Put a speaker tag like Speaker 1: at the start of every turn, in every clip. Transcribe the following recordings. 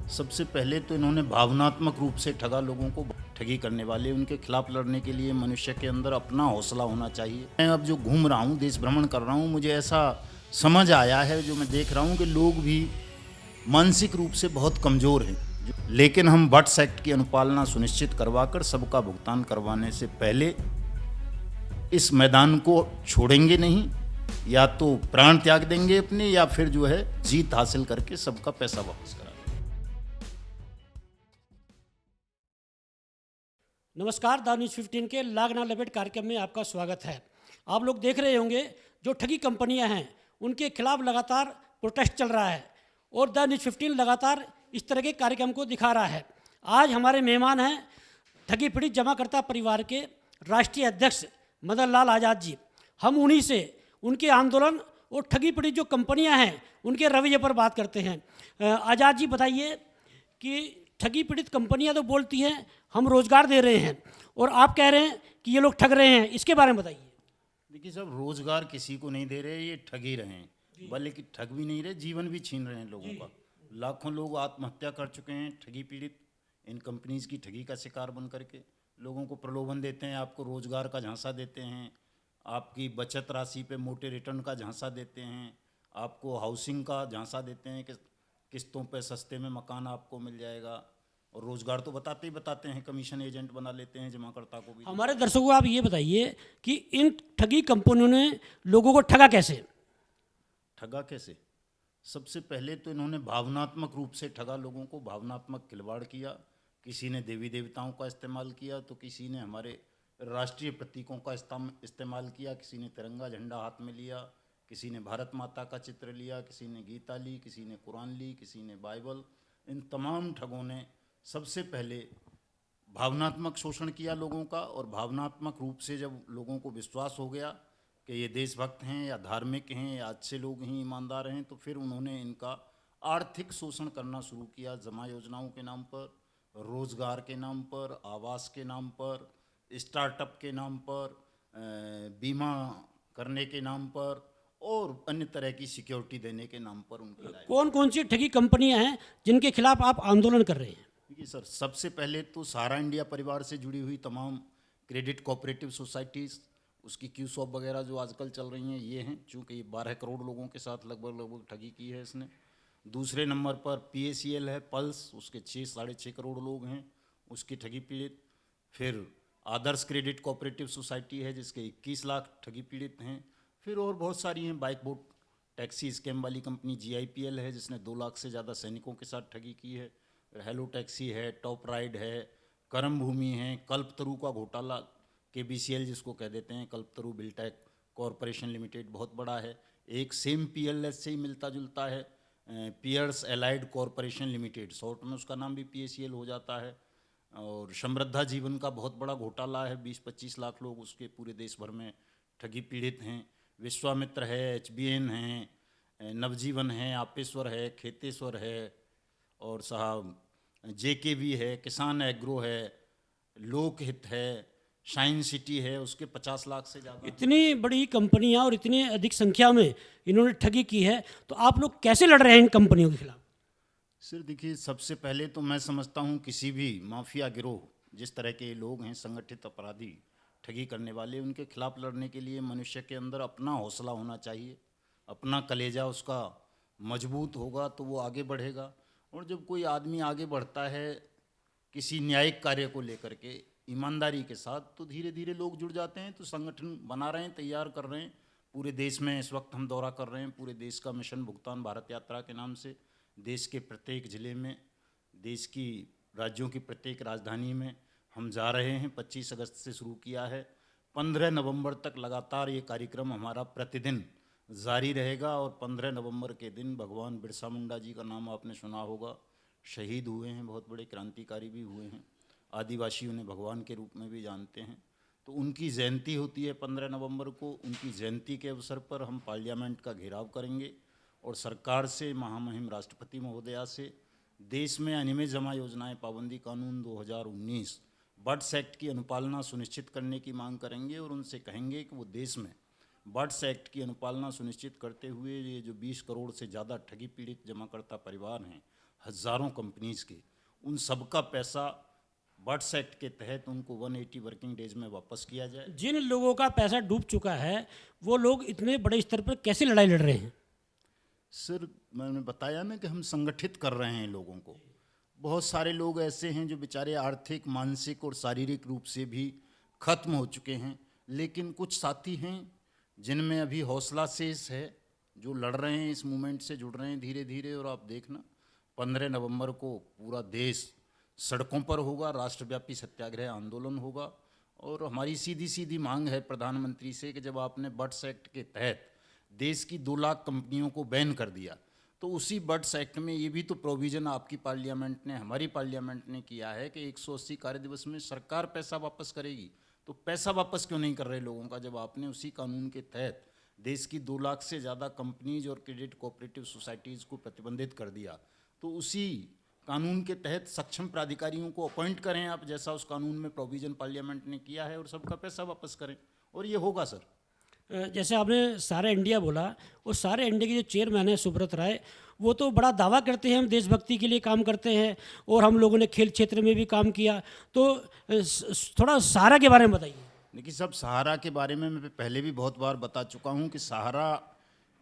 Speaker 1: सबसे पहले तो इन्होंने भावनात्मक रूप से ठगा लोगों को। ठगी करने वाले उनके खिलाफ लड़ने के लिए मनुष्य के अंदर अपना हौसला होना चाहिए। मैं अब जो घूम रहा हूँ, देश भ्रमण कर रहा हूँ, मुझे ऐसा समझ आया है, जो मैं देख रहा हूँ कि लोग भी मानसिक रूप से बहुत कमज़ोर हैं। लेकिन हम बट्स एक्ट की अनुपालना सुनिश्चित करवाकर सबका भुगतान करवाने से पहले इस मैदान को छोड़ेंगे नहीं। या तो प्राण त्याग देंगे अपने, या फिर जो है जीत हासिल करके सबका पैसा वापस कराएंगे।
Speaker 2: नमस्कार, द न्यूज़ 15 के लाग ना लपेट कार्यक्रम में आपका स्वागत है। आप लोग देख रहे होंगे जो ठगी कंपनियां हैं उनके खिलाफ लगातार प्रोटेस्ट चल रहा है और द न्यूज़ 15 लगातार इस तरह के कार्यक्रम को दिखा रहा है। आज हमारे मेहमान हैं ठगी पीड़ित जमाकर्ता परिवार के राष्ट्रीय अध्यक्ष मदन लाल आज़ाद जी। हम उन्हीं से उनके आंदोलन और ठगी पीड़ित जो कंपनियां हैं उनके रवैये पर बात करते हैं। आज़ाद जी, बताइए कि ठगी पीड़ित कंपनियां तो बोलती हैं हम रोजगार दे रहे हैं और आप कह रहे हैं कि ये लोग ठग रहे हैं, इसके बारे में बताइए।
Speaker 1: देखिए साहब, रोजगार किसी को नहीं दे रहे, ये ठग ही रहे हैं। बल्कि ठग भी नहीं रहे, जीवन भी छीन रहे हैं लोगों का। लाखों लोग आत्महत्या कर चुके हैं ठगी पीड़ित, इन कंपनीज की ठगी का शिकार बन करके। लोगों को प्रलोभन देते हैं, आपको रोजगार का झांसा देते हैं, आपकी बचत राशि पे मोटे रिटर्न का झांसा देते हैं, आपको हाउसिंग का झांसा देते हैं कि किस्तों पे सस्ते में मकान आपको मिल जाएगा। और रोजगार तो बताते ही बताते हैं, कमीशन एजेंट बना लेते हैं जमाकर्ता को भी।
Speaker 2: हमारे दर्शकों को आप ये बताइए कि इन ठगी कंपनियों ने लोगों को ठगा कैसे?
Speaker 1: ठगा कैसे? सबसे पहले तो इन्होंने भावनात्मक रूप से ठगा लोगों को, भावनात्मक खिलवाड़ किया। किसी ने देवी देवताओं का इस्तेमाल किया, तो किसी ने हमारे राष्ट्रीय प्रतीकों का इस्तेमाल किया, किसी ने तिरंगा झंडा हाथ में लिया, किसी ने भारत माता का चित्र लिया, किसी ने गीता ली, किसी ने कुरान ली, किसी ने बाइबल। इन तमाम ठगों ने सबसे पहले भावनात्मक शोषण किया लोगों का। और भावनात्मक रूप से जब लोगों को विश्वास हो गया कि ये देशभक्त हैं या धार्मिक हैं या अच्छे लोग हैं, ईमानदार हैं, तो फिर उन्होंने इनका आर्थिक शोषण करना शुरू किया। जमा योजनाओं के नाम पर, रोजगार के नाम पर, आवास के नाम पर, स्टार्टअप के नाम पर, बीमा करने के नाम पर और अन्य तरह की सिक्योरिटी देने के नाम पर उनकी लाइफ।
Speaker 2: कौन कौन सी ठगी कंपनियां हैं जिनके खिलाफ आप आंदोलन कर रहे हैं?
Speaker 1: देखिए सर, सबसे पहले तो सहारा इंडिया परिवार से जुड़ी हुई तमाम क्रेडिट कोऑपरेटिव सोसाइटीज़, उसकी क्यू शॉप वगैरह जो आजकल चल रही हैं, ये हैं। चूँकि ये 12 करोड़ लोगों के साथ लगभग ठगी की है इसने। दूसरे नंबर पर PACL है, पल्स, उसके 6-6.5 करोड़ लोग हैं, उसकी ठगी पीड़ित। फिर आदर्श क्रेडिट कोऑपरेटिव सोसाइटी है, जिसके 21 लाख ठगी पीड़ित हैं। फिर और बहुत सारी हैं। बाइक बोट टैक्सी स्कैम वाली कंपनी GIPL है, जिसने 2 लाख से ज़्यादा सैनिकों के साथ ठगी की है। हेलो टैक्सी है, टॉप राइड है, कर्म भूमि है, कल्पतरु का घोटाला, KBCL जिसको कह देते हैं, कल्पतरु बिल्टेक कॉरपोरेशन लिमिटेड, बहुत बड़ा है। एक सेम PLS से ही मिलता जुलता है, Pierce allied corporation limited, short में उसका नाम भी PACL हो जाता है। और समृद्धा जीवन का बहुत बड़ा घोटाला है, 20-25 लाख लोग उसके पूरे देश भर में ठगी पीड़ित हैं। विश्वामित्र है, HBN है, नवजीवन है, आपेश्वर है, खेतेश्वर है, और साहब JKV है, किसान एग्रो है, लोकहित है, शाइन सिटी है, उसके 50 लाख से ज़्यादा।
Speaker 2: इतनी बड़ी कंपनियां और इतनी अधिक संख्या में इन्होंने ठगी की है, तो आप लोग कैसे लड़ रहे हैं इन कंपनियों के खिलाफ?
Speaker 1: सर देखिए, सबसे पहले तो मैं समझता हूँ किसी भी माफिया गिरोह, जिस तरह के लोग हैं, संगठित अपराधी, ठगी करने वाले, उनके खिलाफ लड़ने के लिए मनुष्य के अंदर अपना हौसला होना चाहिए। अपना कलेजा उसका मजबूत होगा तो वो आगे बढ़ेगा। और जब कोई आदमी आगे बढ़ता है किसी न्यायिक कार्य को लेकर के ईमानदारी के साथ, तो धीरे धीरे लोग जुड़ जाते हैं। तो संगठन बना रहे हैं, तैयार कर रहे हैं। पूरे देश में इस वक्त हम दौरा कर रहे हैं, पूरे देश का मिशन भुगतान भारत यात्रा के नाम से। देश के प्रत्येक ज़िले में, देश की राज्यों की प्रत्येक राजधानी में हम जा रहे हैं। 25 अगस्त से शुरू किया है, 15 नवंबर तक लगातार ये कार्यक्रम हमारा प्रतिदिन जारी रहेगा। और 15 नवंबर के दिन भगवान बिरसा मुंडा जी का नाम आपने सुना होगा, शहीद हुए हैं, बहुत बड़े क्रांतिकारी भी हुए हैं। आदिवासी उन्हें भगवान के रूप में भी जानते हैं। तो उनकी जयंती होती है 15 नवंबर को। उनकी जयंती के अवसर पर हम पार्लियामेंट का घेराव करेंगे और सरकार से, महामहिम राष्ट्रपति महोदया से, देश में अनियमित जमा योजनाएं पाबंदी कानून 2019 बट्स एक्ट की अनुपालना सुनिश्चित करने की मांग करेंगे। और उनसे कहेंगे कि वो देश में बट्स एक्ट की अनुपालना सुनिश्चित करते हुए ये जो 20 करोड़ से ज़्यादा ठगी पीड़ित जमाकर्ता परिवार हैं, हज़ारों कंपनीज के, उन सबका पैसा बट्स एक्ट के तहत उनको 180 वर्किंग डेज में वापस किया जाए।
Speaker 2: जिन लोगों का पैसा डूब चुका है वो लोग इतने बड़े स्तर पर कैसे लड़ाई लड़ रहे हैं?
Speaker 1: सर, मैंने बताया ना कि हम संगठित कर रहे हैं लोगों को। बहुत सारे लोग ऐसे हैं जो बेचारे आर्थिक, मानसिक और शारीरिक रूप से भी खत्म हो चुके हैं, लेकिन कुछ साथी हैं जिनमें अभी हौसला शेष है, जो लड़ रहे हैं, इस मूवमेंट से जुड़ रहे हैं धीरे धीरे। और आप देखना 15 नवंबर को पूरा देश सड़कों पर होगा, राष्ट्रव्यापी सत्याग्रह आंदोलन होगा। और हमारी सीधी सीधी मांग है प्रधानमंत्री से कि जब आपने बट्स एक्ट के तहत देश की 2 लाख कंपनियों को बैन कर दिया, तो उसी बट्स एक्ट में ये भी तो प्रोविज़न आपकी पार्लियामेंट ने, हमारी पार्लियामेंट ने किया है कि 180 कार्य दिवस में सरकार पैसा वापस करेगी। तो पैसा वापस क्यों नहीं कर रहे लोगों का, जब आपने उसी कानून के तहत देश की 2 लाख से ज़्यादा कंपनीज और क्रेडिट कोऑपरेटिव सोसाइटीज़ को प्रतिबंधित कर दिया। तो उसी कानून के तहत सक्षम प्राधिकारियों को अपॉइंट करें आप, जैसा उस कानून में प्रोविज़न पार्लियामेंट ने किया है, और सबका पैसा वापस करें, और ये होगा सर।
Speaker 2: जैसे आपने सारे इंडिया बोला, वो सारे इंडिया के जो चेयरमैन हैं सुब्रत राय, वो तो बड़ा दावा करते हैं हम देशभक्ति के लिए काम करते हैं और हम लोगों ने खेल क्षेत्र में भी काम किया। तो थोड़ा सहारा के बारे में बताइए।
Speaker 1: देखिए सब, सहारा के बारे में मैं पहले भी बहुत बार बता चुका हूँ कि सहारा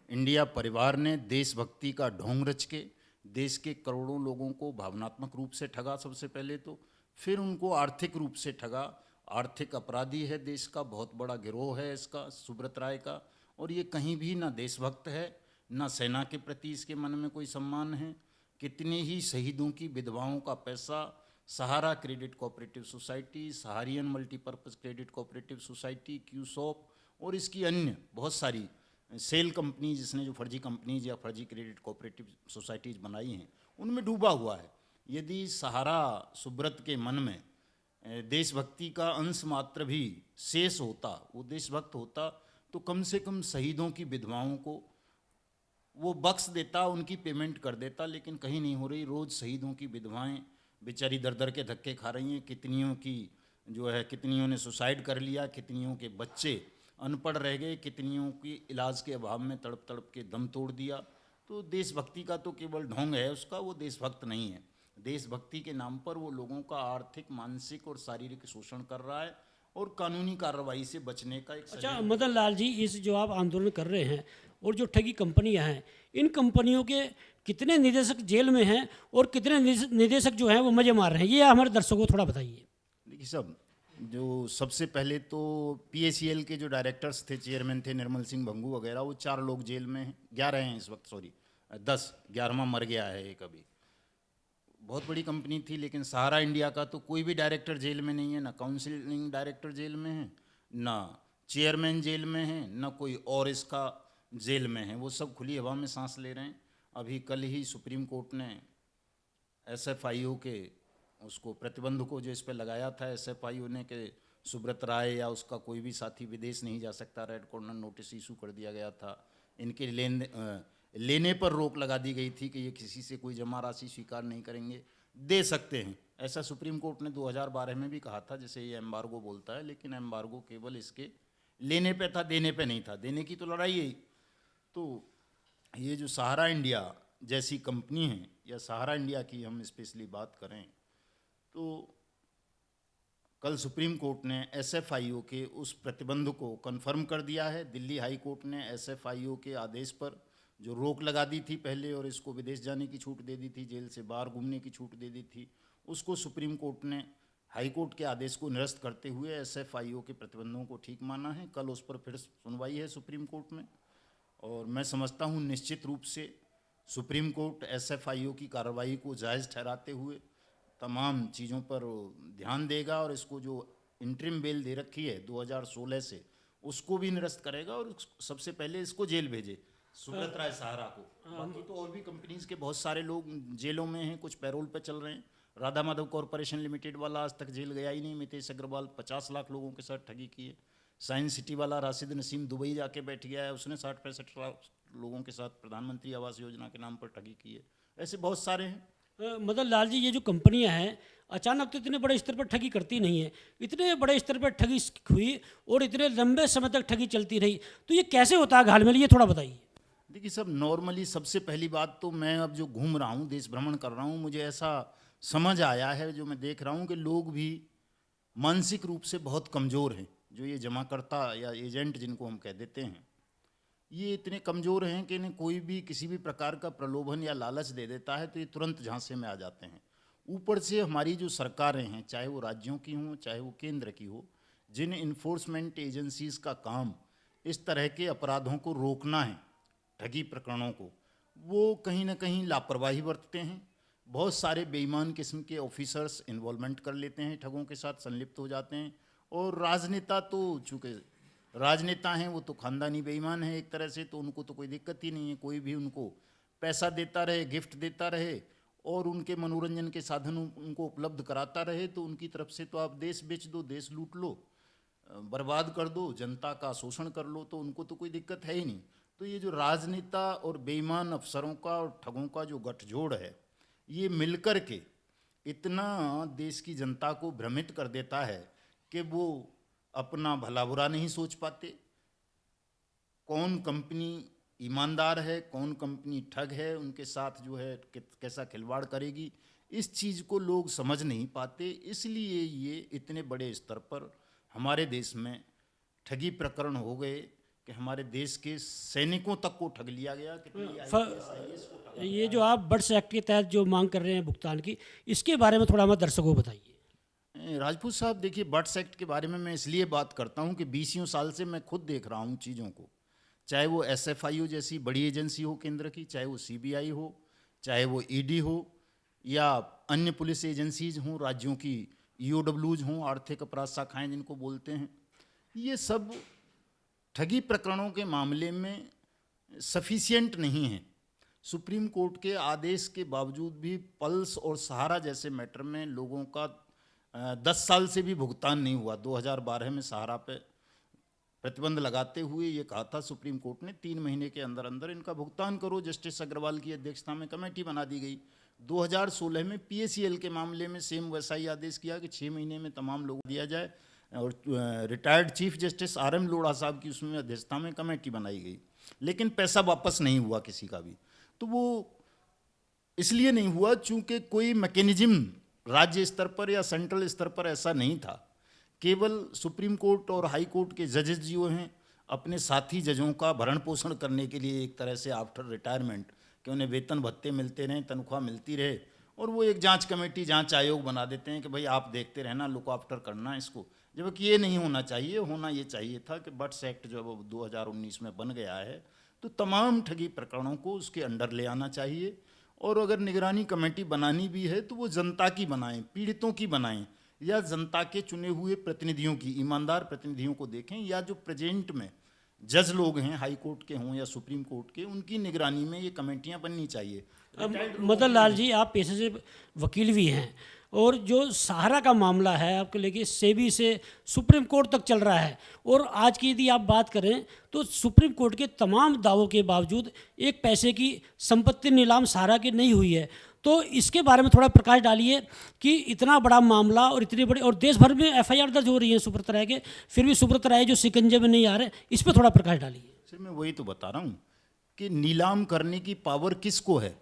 Speaker 1: इंडिया परिवार ने देशभक्ति का ढोंग रच के देश के करोड़ों लोगों को भावनात्मक रूप से ठगा सबसे पहले तो, फिर उनको आर्थिक रूप से ठगा। आर्थिक अपराधी है देश का, बहुत बड़ा गिरोह है इसका, सुब्रत राय का। और ये कहीं भी ना देशभक्त है, ना सेना के प्रति इसके मन में कोई सम्मान है। कितने ही शहीदों की विधवाओं का पैसा Sahara credit cooperative society, Saharayan multipurpose credit cooperative society, क्यूसॉप और इसकी अन्य बहुत सारी सेल कंपनी, जिसने जो फर्जी कंपनीज या फर्जी क्रेडिट कोऑपरेटिव सोसाइटीज़ बनाई हैं, उनमें डूबा हुआ है। यदि सहारा सुब्रत के मन में देशभक्ति का अंश मात्र भी शेष होता, वो देशभक्त होता, तो कम से कम शहीदों की विधवाओं को वो बख्श देता, उनकी पेमेंट कर देता। लेकिन कहीं नहीं हो रही। रोज़ शहीदों की विधवाएं बेचारी दर दर के धक्के खा रही हैं। कितनियों की जो है, कितनियों ने सुसाइड कर लिया, कितनियों के बच्चे अनपढ़ रह गए, कितनियों की इलाज के अभाव में तड़प तड़प के दम तोड़ दिया। तो देशभक्ति का तो केवल ढोंग है उसका, वो देशभक्त नहीं है। देशभक्ति के नाम पर वो लोगों का आर्थिक, मानसिक और शारीरिक शोषण कर रहा है और कानूनी कार्रवाई से बचने का एक
Speaker 2: अच्छा मदन लाल जी, इस जो आप आंदोलन कर रहे हैं और जो ठगी कंपनियां हैं, इन कंपनियों के कितने निदेशक जेल में हैं और कितने निदेशक जो हैं वो मजे मार रहे हैं, ये हमारे दर्शकों को थोड़ा बताइए।
Speaker 1: देखिए सब, जो सबसे पहले तो PACL के जो डायरेक्टर्स थे, चेयरमैन थे निर्मल सिंह भंगू वगैरह, वो 4 लोग जेल में हैं, 11 हैं इस वक्त, सॉरी 10, 11वां मर गया है एक अभी। बहुत बड़ी कंपनी थी। लेकिन सहारा इंडिया का तो कोई भी डायरेक्टर जेल में नहीं है, ना काउंसिलिंग डायरेक्टर जेल में है, ना चेयरमैन जेल में है, ना कोई और इसका जेल में है। वो सब खुली हवा में सांस ले रहे हैं। अभी कल ही सुप्रीम कोर्ट ने SFIO के उसको प्रतिबंध को जो इस पर लगाया था, SFIO ने कि सुब्रत राय या उसका कोई भी साथी विदेश नहीं जा सकता, रेड कॉर्नर नोटिस इशू कर दिया गया था। इनके लेने पर रोक लगा दी गई थी कि ये किसी से कोई जमा राशि स्वीकार नहीं करेंगे, दे सकते हैं, ऐसा सुप्रीम कोर्ट ने 2012 में भी कहा था, जैसे ये एम्बार्गो बोलता है। लेकिन एम्बार्गो केवल इसके लेने पे था, देने पे नहीं था। देने की तो लड़ाई है। तो ये जो सहारा इंडिया जैसी कंपनी है, या सहारा इंडिया की हम स्पेशली बात करें, तो कल सुप्रीम कोर्ट ने SFIO के उस प्रतिबंध को कन्फर्म कर दिया है। दिल्ली हाई कोर्ट ने SFIO के आदेश पर जो रोक लगा दी थी पहले, और इसको विदेश जाने की छूट दे दी थी, जेल से बाहर घूमने की छूट दे दी थी, उसको सुप्रीम कोर्ट ने हाई कोर्ट के आदेश को निरस्त करते हुए SFIO के प्रतिबंधों को ठीक माना है। कल उस पर फिर सुनवाई है सुप्रीम कोर्ट में, और मैं समझता हूँ निश्चित रूप से सुप्रीम कोर्ट SFIO की कार्रवाई को जायज़ ठहराते हुए तमाम चीज़ों पर ध्यान देगा, और इसको जो इंटरिम बेल दे रखी है 2016 से, उसको भी निरस्त करेगा, और सबसे पहले इसको जेल भेजे, सुब्रत राय सहारा को। बाकी तो और भी कंपनीज के बहुत सारे लोग जेलों में हैं, कुछ पैरोल पे चल रहे हैं। राधा माधव कॉरपोरेशन लिमिटेड वाला आज तक जेल गया ही नहीं। मितेश अग्रवाल 50 लाख लोगों के साथ ठगी की है। साइंस सिटी वाला राशिद नसीम दुबई जाके बैठ गया है, उसने 60-65 लाख लोगों के साथ प्रधानमंत्री आवास योजना के नाम पर ठगी की है। ऐसे बहुत सारे हैं।
Speaker 2: मदन लाल जी, ये जो कंपनियां हैं अचानक तो इतने बड़े स्तर पर ठगी करती नहीं है। इतने बड़े स्तर पर ठगी हुई और इतने लंबे समय तक ठगी चलती रही, तो ये कैसे होता है हाल में, ये थोड़ा बताइए।
Speaker 1: देखिए सब नॉर्मली सबसे पहली बात तो मैं अब जो घूम रहा हूँ, देश भ्रमण कर रहा हूँ, मुझे ऐसा समझ आया है, जो मैं देख रहा हूँ कि लोग भी मानसिक रूप से बहुत कमज़ोर हैं। जो ये जमाकर्ता या एजेंट जिनको हम कह देते हैं, ये इतने कमज़ोर हैं कि इन्हें कोई भी किसी भी प्रकार का प्रलोभन या लालच दे देता है तो ये तुरंत झांसे में आ जाते हैं। ऊपर से हमारी जो सरकारें हैं, चाहे वो राज्यों की हों चाहे वो केंद्र की हो, जिन इन्फोर्समेंट एजेंसीज़ का काम इस तरह के अपराधों को रोकना है, ठगी प्रकरणों को, वो कहीं ना कहीं लापरवाही बरतते हैं। बहुत सारे बेईमान किस्म के ऑफिसर्स इन्वॉल्वमेंट कर लेते हैं, ठगों के साथ संलिप्त हो जाते हैं। और राजनेता तो चूँकि राजनेता हैं, वो तो खानदानी बेईमान हैं एक तरह से, तो उनको तो कोई दिक्कत ही नहीं है। कोई भी उनको पैसा देता रहे, गिफ्ट देता रहे और उनके मनोरंजन के साधन उनको उपलब्ध कराता रहे, तो उनकी तरफ से तो आप देश बेच दो, देश लूट लो, बर्बाद कर दो, जनता का शोषण कर लो, तो उनको तो कोई दिक्कत है ही नहीं। तो ये जो राजनेता और बेईमान अफसरों का और ठगों का जो गठजोड़ है, ये मिलकर के इतना देश की जनता को भ्रमित कर देता है कि वो अपना भला बुरा नहीं सोच पाते। कौन कंपनी ईमानदार है, कौन कंपनी ठग है, उनके साथ जो है कैसा खिलवाड़ करेगी, इस चीज़ को लोग समझ नहीं पाते। इसलिए ये इतने बड़े स्तर पर हमारे देश में ठगी प्रकरण हो गए कि हमारे देश के सैनिकों तक को ठग लिया गया। कितने IAS को ठगा
Speaker 2: ये जो आप बर्ड्स एक्ट के तहत जो मांग कर रहे हैं भुगतान की, इसके बारे में थोड़ा हमारे दर्शकों को बताइए।
Speaker 1: राजपूत साहब, देखिए बर्ड्स एक्ट के बारे में मैं इसलिए बात करता हूँ कि 20 साल से मैं खुद देख रहा हूँ चीज़ों को, चाहे वो SFIO जैसी बड़ी एजेंसी हो केंद्र की, चाहे वो CBI हो, चाहे वो ED हो, या अन्य पुलिस एजेंसीज हों, राज्यों की EOWs हों, आर्थिक अपराध शाखाएं जिनको बोलते हैं, ये सब ठगी प्रकरणों के मामले में सफिशिएंट नहीं है। सुप्रीम कोर्ट के आदेश के बावजूद भी पल्स और सहारा जैसे मैटर में लोगों का 10 साल से भी भुगतान नहीं हुआ। 2012 में सहारा पे प्रतिबंध लगाते हुए ये कहा था सुप्रीम कोर्ट ने 3 महीने के अंदर अंदर इनका भुगतान करो। जस्टिस अग्रवाल की अध्यक्षता में कमेटी बना दी गई। 2016 में PACL के मामले में सेम वैसा ही आदेश किया कि 6 महीने में तमाम लोगों को दिया जाए, और retired chief justice RM Lodha साहब की उसमें अध्यक्षता में कमेटी बनाई गई, लेकिन पैसा वापस नहीं हुआ किसी का भी। तो वो इसलिए नहीं हुआ चूँकि कोई मैकेनिज्म राज्य स्तर पर या सेंट्रल स्तर पर ऐसा नहीं था। केवल सुप्रीम कोर्ट और हाई कोर्ट के जजेस जो हैं, अपने साथी जजों का भरण पोषण करने के लिए एक तरह से आफ्टर रिटायरमेंट, कि उन्हें वेतन भत्ते मिलते रहें, तनख्वाह मिलती रहे, और वो एक जांच कमेटी, जांच आयोग बना देते हैं कि भाई आप देखते रहना, लुक आफ्टर करना इसको। जबकि ये नहीं होना चाहिए। होना ये चाहिए था कि बर्ड्स एक्ट जो 2019 में बन गया है, तो तमाम ठगी प्रकरणों को उसके अंडर ले आना चाहिए। और अगर निगरानी कमेटी बनानी भी है तो वो जनता की बनाएं, पीड़ितों की बनाएं, या जनता के चुने हुए प्रतिनिधियों की, ईमानदार प्रतिनिधियों को देखें, या जो प्रेजेंट में जज लोग हैं, हाई कोर्ट के हों या सुप्रीम कोर्ट के, उनकी निगरानी में ये कमेटियां बननी चाहिए।
Speaker 2: मदन लाल जी, आप पेशे से वकील भी हैं, और जो सहारा का मामला है आपको लेके सेबी से सुप्रीम कोर्ट तक चल रहा है, और आज की यदि आप बात करें तो सुप्रीम कोर्ट के तमाम दावों के बावजूद एक पैसे की संपत्ति नीलाम सहारा की नहीं हुई है। तो इसके बारे में थोड़ा प्रकाश डालिए कि इतना बड़ा मामला और इतनी बड़ी, और देश भर में FIR दर्ज हो रही है सुब्रत राय के, फिर भी सुब्रत राय जो शिकंजे में नहीं आ रहे, इस पर थोड़ा प्रकाश डालिए।
Speaker 1: सर मैं वही तो बता रहा हूँ कि नीलाम करने की पावर किसको है।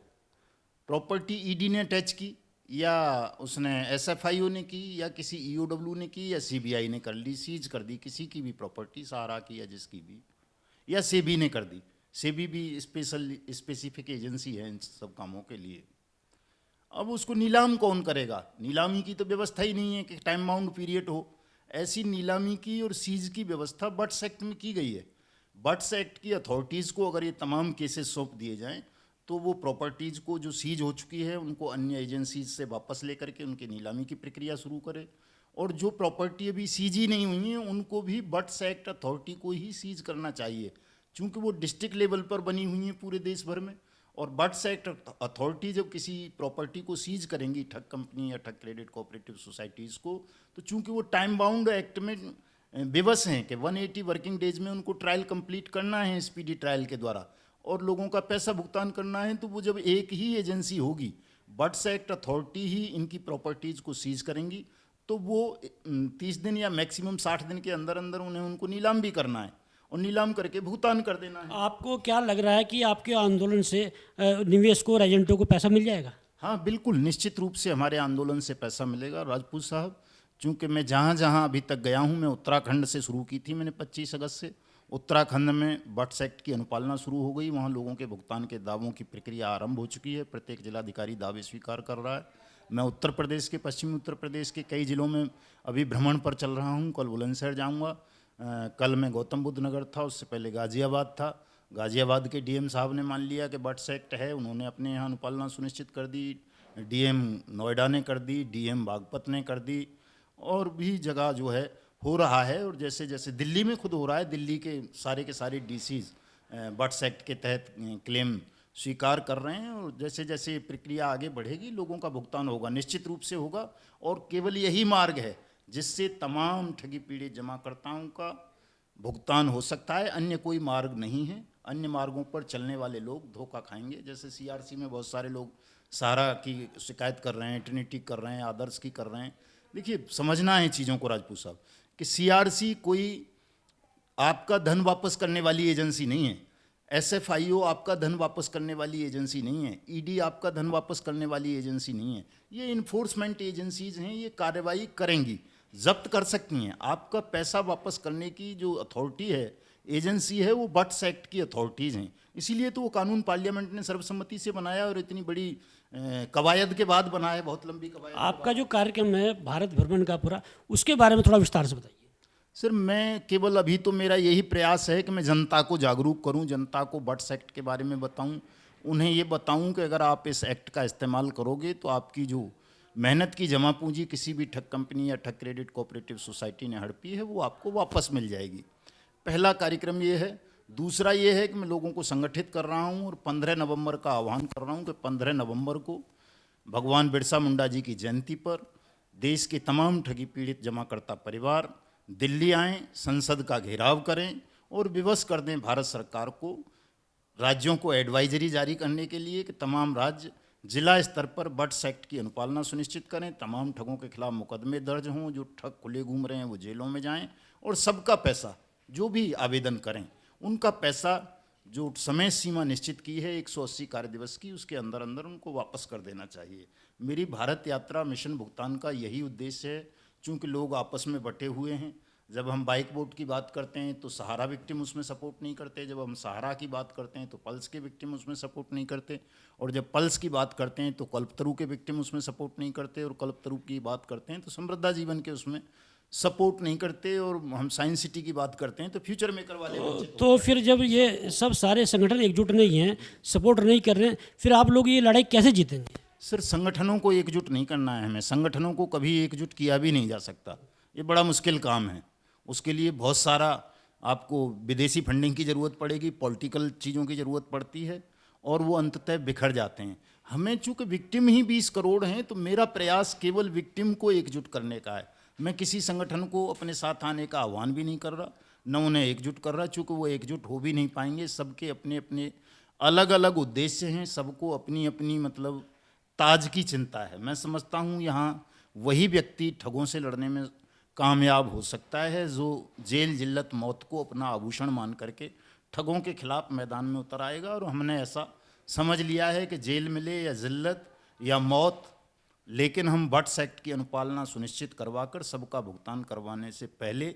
Speaker 1: प्रॉपर्टी ED ने टच की, या उसने SFIO ने की, या किसी EOW ने की, या CBI ने कर ली, सीज कर दी किसी की भी प्रॉपर्टी, सहारा की या जिसकी भी, या सेबी ने कर दी। सेबी भी स्पेसिफिक एजेंसी है इन सब कामों के लिए। अब उसको नीलाम कौन करेगा? नीलामी की तो व्यवस्था ही नहीं है कि टाइम बाउंड पीरियड हो। ऐसी नीलामी की और सीज की व्यवस्था बर्ड्स एक्ट में की गई है। बर्ड्स एक्ट की अथॉरिटीज़ को अगर ये तमाम केसेस सौंप दिए जाएं तो वो प्रॉपर्टीज़ को जो सीज हो चुकी है उनको अन्य एजेंसीज से वापस लेकर के उनकी नीलामी की प्रक्रिया शुरू करे, और जो प्रॉपर्टी अभी सीज ही नहीं हुई है उनको भी बर्ड्स एक्ट अथॉरिटी को ही सीज करना चाहिए, चूँकि वो डिस्ट्रिक्ट लेवल पर बनी हुई हैं पूरे देश भर में। और बर्ड्स एक्ट अथॉरिटी जब किसी प्रॉपर्टी को सीज करेंगी, ठग कंपनी या ठग क्रेडिट कोऑपरेटिव सोसाइटीज़ को, तो चूंकि वो टाइम बाउंड एक्ट में विवश हैं कि 180 वर्किंग डेज में उनको ट्रायल कंप्लीट करना है स्पीडी ट्रायल के द्वारा, और लोगों का पैसा भुगतान करना है, तो वो जब एक ही एजेंसी होगी, बर्ड्स एक्ट अथॉरिटी ही इनकी प्रॉपर्टीज़ को सीज करेंगी, तो वो 30 दिन या मैक्सिमम 60 दिन के अंदर अंदर उन्हें उनको नीलाम भी करना है। और नीलाम करके भुगतान कर देना है।
Speaker 2: आपको क्या लग रहा है कि आपके आंदोलन से निवेशकों और एजेंटों को पैसा मिल जाएगा?
Speaker 1: हाँ बिल्कुल, निश्चित रूप से हमारे आंदोलन से पैसा मिलेगा राजपूत साहब। चूँकि मैं जहाँ जहाँ अभी तक गया हूँ, मैं उत्तराखंड से शुरू की थी मैंने 25 अगस्त से। उत्तराखंड में बट्स एक्ट की अनुपालना शुरू हो गई, वहाँ लोगों के भुगतान के दावों की प्रक्रिया आरंभ हो चुकी है, प्रत्येक जिलाधिकारी दावे स्वीकार कर रहा है। मैं उत्तर प्रदेश के, पश्चिमी उत्तर प्रदेश के कई जिलों में अभी भ्रमण पर चल रहा हूँ। कल बुलंदशहर जाऊँगा, कल मैं गौतम बुद्ध नगर था, उससे पहले गाजियाबाद था। गाजियाबाद के डीएम साहब ने मान लिया कि बट्स एक्ट है, उन्होंने अपने यहाँ अनुपालना सुनिश्चित कर दी। डीएम नोएडा ने कर दी, डीएम बागपत ने कर दी, और भी जगह जो है हो रहा है। और जैसे जैसे दिल्ली में खुद हो रहा है, दिल्ली के सारे डीसीज बट्स एक्ट के तहत क्लेम स्वीकार कर रहे हैं। और जैसे जैसे प्रक्रिया आगे बढ़ेगी, लोगों का भुगतान होगा, निश्चित रूप से होगा। और केवल यही मार्ग है जिससे तमाम ठगी पीड़ित जमाकर्ताओं का भुगतान हो सकता है, अन्य कोई मार्ग नहीं है। अन्य मार्गों पर चलने वाले लोग धोखा खाएंगे। जैसे सीआरसी में बहुत सारे लोग सहारा की शिकायत कर रहे हैं, ट्रिनिटी कर रहे हैं, आदर्श की कर रहे हैं। देखिए, समझना है चीज़ों को राजपूत साहब कि सीआरसी कोई आपका धन वापस करने वाली एजेंसी नहीं है, एसएफआईओ आपका धन वापस करने वाली एजेंसी नहीं है, ईडी आपका धन वापस करने वाली एजेंसी नहीं है। ये इन्फोर्समेंट एजेंसीज हैं, ये कार्रवाई करेंगी, जब्त कर सकती हैं। आपका पैसा वापस करने की जो अथॉरिटी है, एजेंसी है, वो बट्स एक्ट की अथॉरिटीज़ हैं। इसीलिए तो वो कानून पार्लियामेंट ने सर्वसम्मति से बनाया और इतनी बड़ी कवायद के बाद बना है, बहुत लंबी कवायद।
Speaker 2: आपका जो कार्यक्रम है भारत भ्रमण का पूरा, उसके बारे में थोड़ा विस्तार से बताइए।
Speaker 1: सर, मैं केवल अभी तो मेरा यही प्रयास है कि मैं जनता को जागरूक करूं, जनता को बट्स एक्ट के बारे में बताऊं, उन्हें ये बताऊं कि अगर आप इस एक्ट का इस्तेमाल करोगे तो आपकी जो मेहनत की जमा पूंजी किसी भी ठग कंपनी या ठग क्रेडिट कोऑपरेटिव सोसाइटी ने हड़पी है, वो आपको वापस मिल जाएगी। पहला कार्यक्रम ये है। दूसरा ये है कि मैं लोगों को संगठित कर रहा हूँ और 15 नवंबर का आह्वान कर रहा हूँ कि 15 नवंबर को भगवान बिरसा मुंडा जी की जयंती पर देश के तमाम ठगी पीड़ित जमाकर्ता परिवार दिल्ली आएँ, संसद का घेराव करें और विवश कर दें भारत सरकार को, राज्यों को एडवाइजरी जारी करने के लिए कि तमाम राज्य जिला स्तर पर बट्स एक्ट की अनुपालना सुनिश्चित करें, तमाम ठगों के खिलाफ मुकदमे दर्ज हों, जो ठग खुले घूम रहे हैं वो जेलों में जाएं, और सबका पैसा, जो भी आवेदन करें उनका पैसा जो समय सीमा निश्चित की है 180 कार्य दिवस की, उसके अंदर अंदर उनको वापस कर देना चाहिए। मेरी भारत यात्रा मिशन भुगतान का यही उद्देश्य है। चूँकि लोग आपस में बटे हुए हैं, जब हम बाइक बोट की बात करते हैं तो सहारा विक्टिम उसमें सपोर्ट नहीं करते, जब हम सहारा की बात करते हैं तो पल्स के विक्टिम उसमें सपोर्ट नहीं करते, और जब पल्स की बात करते हैं तो कल्पतरु के विक्टिम उसमें सपोर्ट नहीं करते, और कल्पतरु की बात करते हैं तो समृद्धा जीवन के उसमें सपोर्ट नहीं करते, और हम साइंस सिटी की बात करते हैं तो फ्यूचर मेकर वाले
Speaker 2: तो फिर जब ये सब सारे संगठन एकजुट नहीं हैं, सपोर्ट नहीं कर रहे हैं, फिर आप लोग ये लड़ाई कैसे जीतेंगे?
Speaker 1: सर, संगठनों को एकजुट नहीं करना है हमें, संगठनों को कभी एकजुट किया भी नहीं जा सकता, ये बड़ा मुश्किल काम है। उसके लिए बहुत सारा आपको विदेशी फंडिंग की ज़रूरत पड़ेगी, पॉलिटिकल चीज़ों की ज़रूरत पड़ती है, और वो अंततः बिखर जाते हैं। हमें चूँकि विक्टिम ही 20 करोड़ हैं, तो मेरा प्रयास केवल विक्टिम को एकजुट करने का है। मैं किसी संगठन को अपने साथ आने का आह्वान भी नहीं कर रहा, न उन्हें एकजुट कर रहा, चूँकि वो एकजुट हो भी नहीं पाएंगे। सबके अपने अपने अलग अलग उद्देश्य हैं, सबको अपनी अपनी मतलब ताज की चिंता है। मैं समझता हूँ यहाँ वही व्यक्ति ठगों से लड़ने में कामयाब हो सकता है जो जेल जिल्लत मौत को अपना आभूषण मान करके ठगों के खिलाफ मैदान में उतर आएगा। और हमने ऐसा समझ लिया है कि जेल मिले या जिल्लत या मौत, लेकिन हम बट्स एक्ट की अनुपालना सुनिश्चित करवाकर सबका भुगतान करवाने से पहले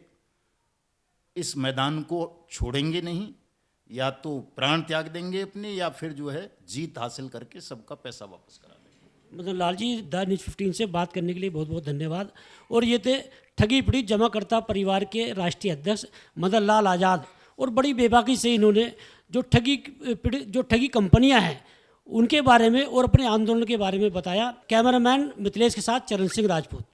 Speaker 1: इस मैदान को छोड़ेंगे नहीं, या तो प्राण त्याग देंगे अपने, या फिर जो है जीत हासिल करके सबका पैसा वापस करा देंगे।
Speaker 2: मतलब लाल जी, द न्यूज़ 15 से बात करने के लिए बहुत बहुत धन्यवाद। और ये थे ठगी पीड़ित जमाकर्ता परिवार के राष्ट्रीय अध्यक्ष मदन लाल आज़ाद। और बड़ी बेबाकी से इन्होंने जो ठगी कंपनियां हैं उनके बारे में और अपने आंदोलन के बारे में बताया। कैमरामैन मिथिलेश के साथ चरण सिंह राजपूत।